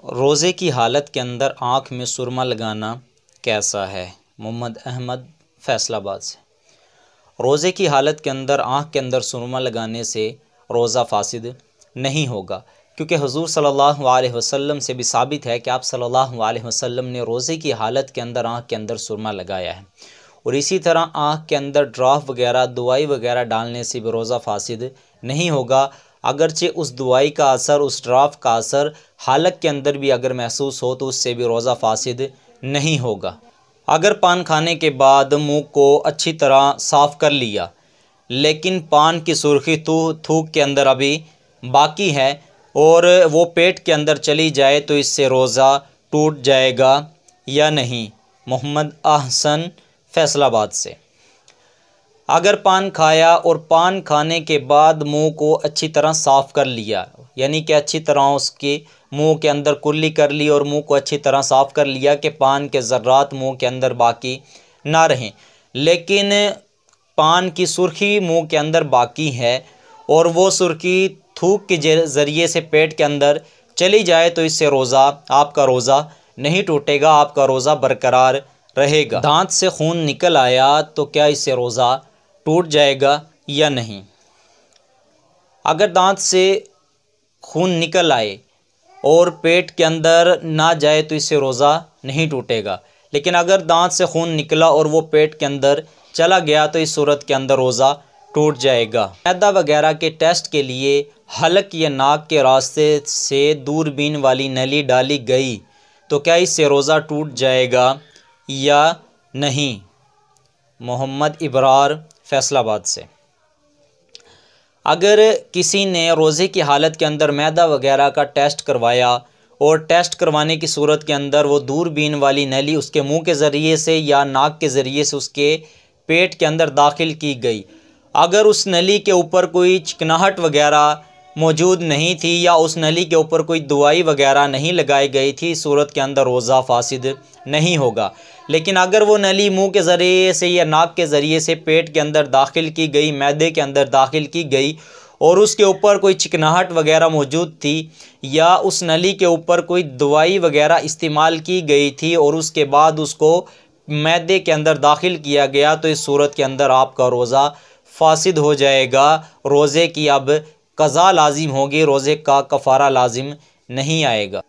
रोज़े की हालत के अंदर आँख में सुरमा लगाना कैसा है? मोहम्मद अहमद फैसलाबाद से। रोज़े की हालत के अंदर आँख के अंदर सुरमा लगाने से रोज़ा फासिद नहीं होगा, क्योंकि हुज़ूर सल्लल्लाहु अलैहि वसल्लम से भी साबित है कि आप सल्लल्लाहु अलैहि वसल्लम ने रोज़े की हालत के अंदर आँख के अंदर सुरमा लगाया है। और इसी तरह आँख के अंदर ड्राफ वगैरह दवाई वगैरह डालने से भी रोज़ा फासिद नहीं होगा, अगरचे उस दवाई का असर, उस ड्राफ का असर हालत के अंदर भी अगर महसूस हो तो उससे भी रोज़ा फासिद नहीं होगा। अगर पान खाने के बाद मुंह को अच्छी तरह साफ़ कर लिया, लेकिन पान की सुर्खी थूक के अंदर अभी बाकी है और वो पेट के अंदर चली जाए तो इससे रोज़ा टूट जाएगा या नहीं? मोहम्मद अहसन फैसलाबाद से। अगर पान खाया और पान खाने के बाद मुंह को अच्छी तरह साफ़ कर लिया, यानी कि अच्छी तरह उसके मुंह के अंदर कुल्ली कर ली और मुंह को अच्छी तरह साफ़ कर लिया कि पान के ज़र्रात मुंह के अंदर बाकी ना रहें, लेकिन पान की सुर्खी मुंह के अंदर बाकी है और वो सुर्खी थूक के ज़रिए से पेट के अंदर चली जाए तो इससे आपका रोज़ा नहीं टूटेगा, आपका रोज़ा बरकरार रहेगा। दांत से खून निकल आया तो क्या इससे रोज़ा टूट जाएगा या नहीं? अगर दांत से खून निकल आए और पेट के अंदर ना जाए तो इससे रोज़ा नहीं टूटेगा, लेकिन अगर दांत से खून निकला और वो पेट के अंदर चला गया तो इस सूरत के अंदर रोज़ा टूट जाएगा। मैदा वगैरह के टेस्ट के लिए हलक या नाक के रास्ते से दूरबीन वाली नली डाली गई तो क्या इससे रोज़ा टूट जाएगा या नहीं? मोहम्मद इब्रार फैसलाबाद से। अगर किसी ने रोज़े की हालत के अंदर मैदा वगैरह का टेस्ट करवाया और टेस्ट करवाने की सूरत के अंदर वो दूरबीन वाली नली उसके मुंह के ज़रिए से या नाक के ज़रिए से उसके पेट के अंदर दाखिल की गई, अगर उस नली के ऊपर कोई चिकनाहट वगैरह मौजूद नहीं थी या उस नली के ऊपर कोई दवाई वगैरह नहीं लगाई गई थी, सूरत के अंदर रोज़ा फासिद नहीं होगा। लेकिन अगर वो नली मुंह के ज़रिए से या नाक के ज़रिए से पेट के अंदर दाखिल की गई, मैदे के अंदर दाखिल की गई और उसके ऊपर कोई चिकनाहट वगैरह मौजूद थी या उस नली के ऊपर कोई दवाई वगैरह इस्तेमाल की गई थी और उसके बाद उसको मैदे के अंदर दाखिल किया गया तो इस सूरत के अंदर आपका रोज़ा फासिद हो जाएगा। रोज़े की अब कज़ा लाजिम होगी, रोज़े का कफ़ारा लाजिम नहीं आएगा।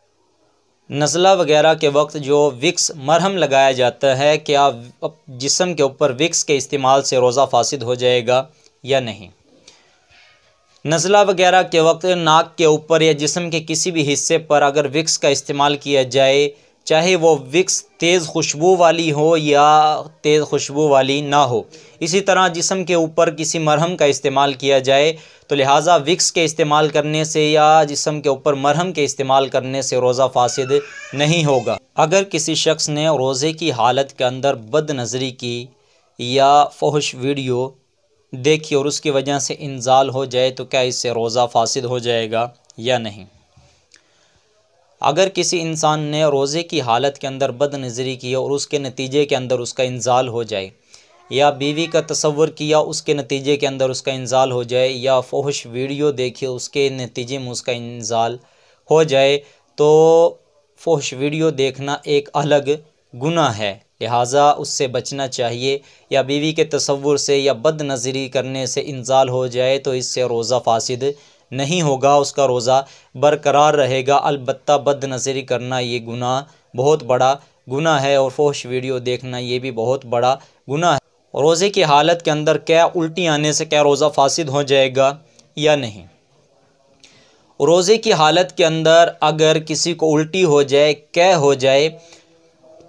नज़ला वगैरह के वक्त जो विक्स मरहम लगाया जाता है, क्या जिस्म के ऊपर विक्स के इस्तेमाल से रोज़ा फासिद हो जाएगा या नहीं? नज़ला वगैरह के वक्त नाक के ऊपर या जिस्म के किसी भी हिस्से पर अगर विक्स का इस्तेमाल किया जाए, चाहे वो विक्स तेज़ खुशबू वाली हो या तेज़ खुशबू वाली ना हो, इसी तरह जिस्म के ऊपर किसी मरहम का इस्तेमाल किया जाए तो लिहाजा विक्स के इस्तेमाल करने से या जिस्म के ऊपर मरहम के इस्तेमाल करने से रोज़ा फासिद नहीं होगा। अगर किसी शख्स ने रोज़े की हालत के अंदर बदनज़री की या फहश वीडियो देखी और उसकी वजह से इंजाल हो जाए तो क्या इससे रोज़ा फासिद हो जाएगा या नहीं? अगर किसी इंसान ने रोज़े की हालत के अंदर बदनज़री की और उसके नतीजे के अंदर उसका इंजाल हो जाए, या बीवी का तसव्वुर किया उसके नतीजे के अंदर उसका इंजाल हो जाए, या फहश वीडियो देखी उसके नतीजे में उसका इंजाल हो जाए, तो फहश वीडियो देखना एक अलग गुनाह है, लिहाजा उससे बचना चाहिए। या बीवी के तसव्वुर से या बदनज़री करने से इंजाल हो जाए तो इससे रोज़ा फासिद नहीं होगा, उसका रोज़ा बरकरार रहेगा। अलबत्ता बदनज़री करना ये गुनाह बहुत बड़ा गुनाह है और फहश वीडियो देखना ये भी बहुत बड़ा गुनाह है। रोज़े की हालत के अंदर क्या उल्टी आने से क्या रोज़ा फासिद हो जाएगा या नहीं? रोज़े की हालत के अंदर अगर किसी को उल्टी हो जाए, कै हो जाए,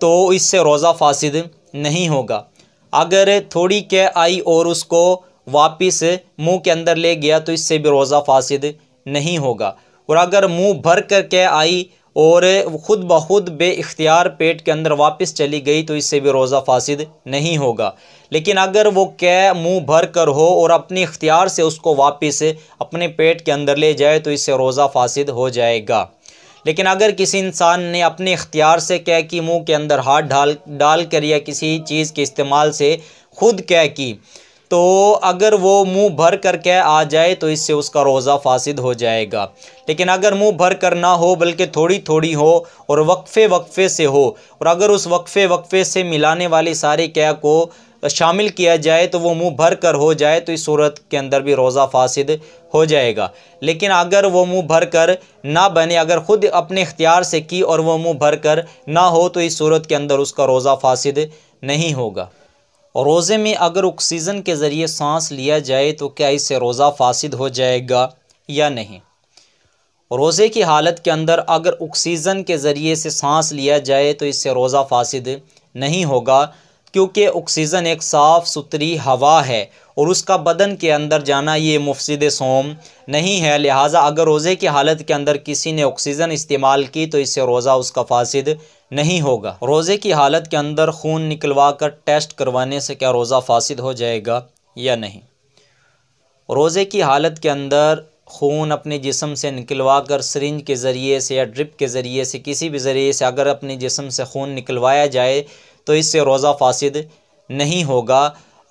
तो इससे रोज़ा फासिद नहीं होगा। अगर थोड़ी कै आई और उसको वापस मुंह के अंदर ले गया तो इससे भी रोज़ा फासिद नहीं होगा। और अगर मुंह भर कर कै आई और ख़ुद ब खुद बेइख्तियार पेट के अंदर वापस चली गई तो इससे भी रोज़ा फासिद नहीं होगा। लेकिन अगर वो कै मुंह भर कर हो और अपने इख्तियार से उसको वापस अपने पेट के अंदर ले जाए तो इससे रोज़ा फासिद हो जाएगा। लेकिन अगर किसी इंसान ने अपने इख्तियार से कै की मुंह के अंदर हाथ डाल कर या किसी चीज़ के इस्तेमाल से खुद कै की तो अगर वो मुंह भर कर के आ जाए तो इससे उसका रोज़ा फासिद हो जाएगा। लेकिन अगर मुंह भर कर ना हो बल्कि थोड़ी थोड़ी हो और वक्फे वक्फे से हो, और अगर उस वक्फे वक्फे से मिलाने वाली सारी क्या को शामिल किया जाए तो वो मुंह भर कर हो जाए, तो इस सूरत के अंदर भी रोज़ा फासिद हो जाएगा। लेकिन अगर वो मुंह भर कर ना बने, अगर ख़ुद अपने इख्तियार से की और वो मुंह भर कर ना हो, तो इस सूरत के अंदर उसका रोज़ा फासिद नहीं होगा। और रोज़े में अगर ऑक्सीजन के ज़रिए सांस लिया जाए तो क्या इससे रोज़ा फासिद हो जाएगा या नहीं? रोज़े की हालत के अंदर अगर ऑक्सीजन के ज़रिए से सांस लिया जाए तो इससे रोज़ा फासिद नहीं होगा, क्योंकि ऑक्सीजन एक साफ़ सुथरी हवा है और उसका बदन के अंदर जाना ये मुफसिद सोम नहीं है। लिहाजा अगर रोज़े की हालत के अंदर किसी ने ऑक्सीजन इस्तेमाल की तो इससे रोज़ा उसका फासिद नहीं होगा। रोज़े की हालत के अंदर खून निकलवा कर टेस्ट करवाने से क्या रोज़ा फासिद हो जाएगा या नहीं? रोज़े की हालत के अंदर खून अपने जिस्म से निकलवा कर सिरिंज के ज़रिए से या ड्रिप के ज़रिए से किसी भी ज़रिए से अगर अपने जिस्म से खून निकलवाया जाए तो इससे रोज़ा फासिद नहीं होगा।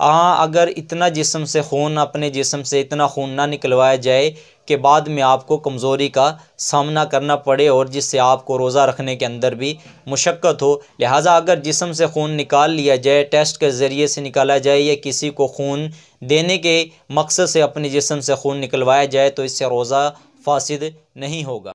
हाँ, अगर इतना जिस्म से खून अपने जिस्म से इतना खून ना निकलवाया जाए कि बाद में आपको कमज़ोरी का सामना करना पड़े और जिससे आपको रोज़ा रखने के अंदर भी मुशक्क़त हो। लिहाजा अगर जिस्म से खून निकाल लिया जाए, टेस्ट के ज़रिए से निकाला जाए या किसी को खून देने के मकसद से अपने जिस्म से खून निकलवाया जाए तो इससे रोज़ा फासिद नहीं होगा।